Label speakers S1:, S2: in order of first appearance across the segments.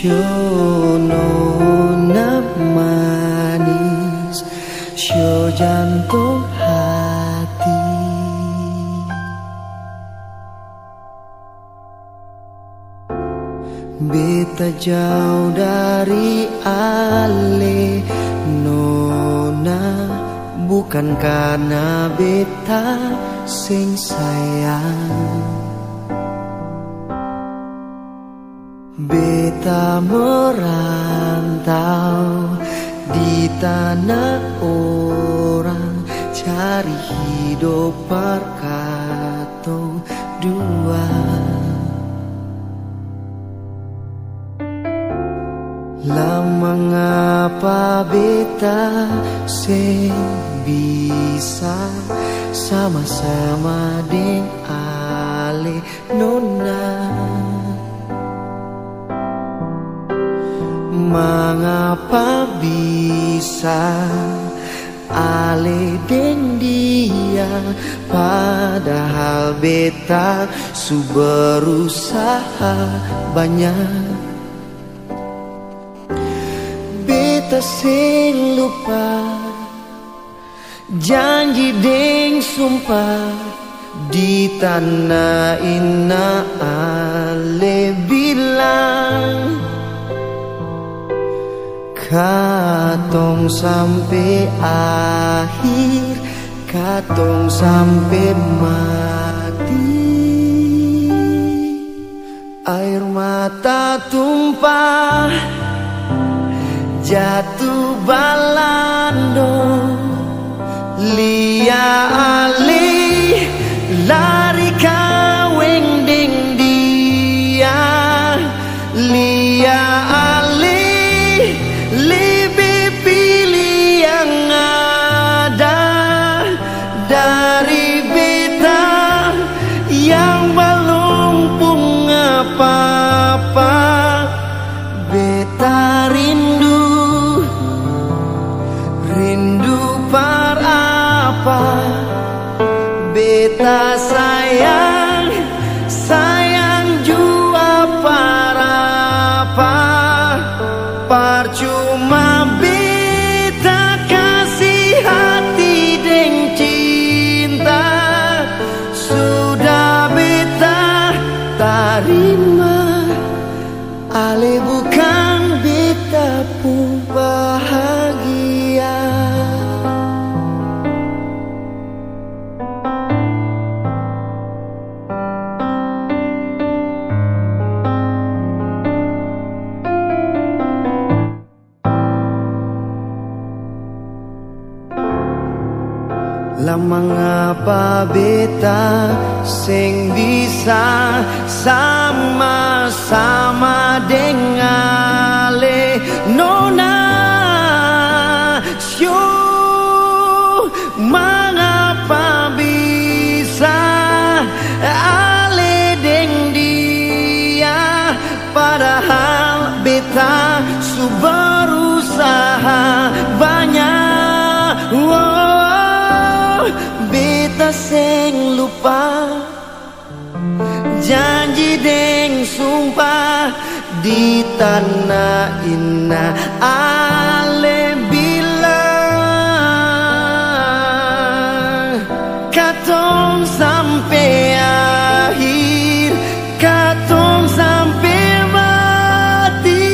S1: nona manis, sio jantung hati. Beta jauh dari ale nona, bukan karena beta sing sayang. Beta merantau di tanah orang, cari hidup perkatong dua. Lama ngapa beta sing bisa sama-sama deng ale nona. Mengapa bisa ale deng dia, padahal beta su berusaha banyak. Beta sing lupa janji deng sumpah di tanah ina ale bilang katong sampai akhir, katong sampai mati. Air mata tumpah jatuh balando, lia ali lari kaweng deng dia, lia ali lebih pilih yang ada dari beta yang belum punya apa-apa. Beta rindu par apa, beta sayang jua par apa. Percuma beta kasih hati deng cinta, sudah beta tarima ale bukan beta pun bahagia. Lama ngapa beta sing bisa sama-sama dengan ale nona, sio mengapa bisa ale deng dia, padahal beta su berusaha banyak. Beta sing lupa janji deng sumpah di tanah ina ale bilang katong sampai akhir, katong sampai mati.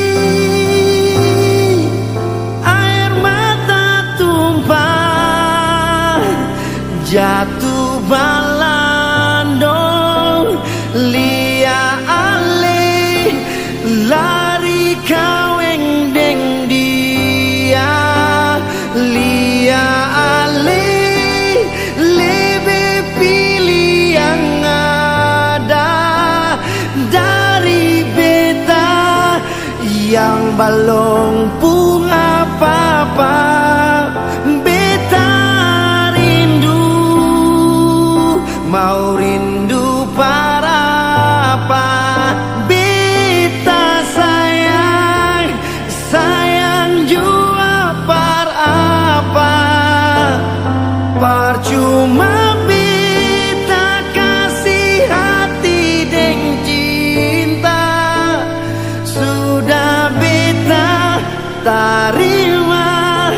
S1: Air mata tumpah jatuh balandong, lia ale lari kaweng deng dia, lia ale lebih pilih yang ada dari beta yang belum punya apa-apa. Mau rindu para apa, beta sayang jua par apa. Percuma beta kasih hati deng cinta, sudah tarima,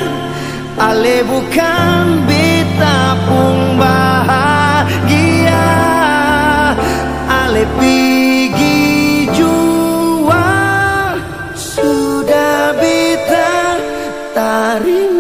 S1: ale bukan beta pun bahagia, ale pigi jua sudah beta tarima.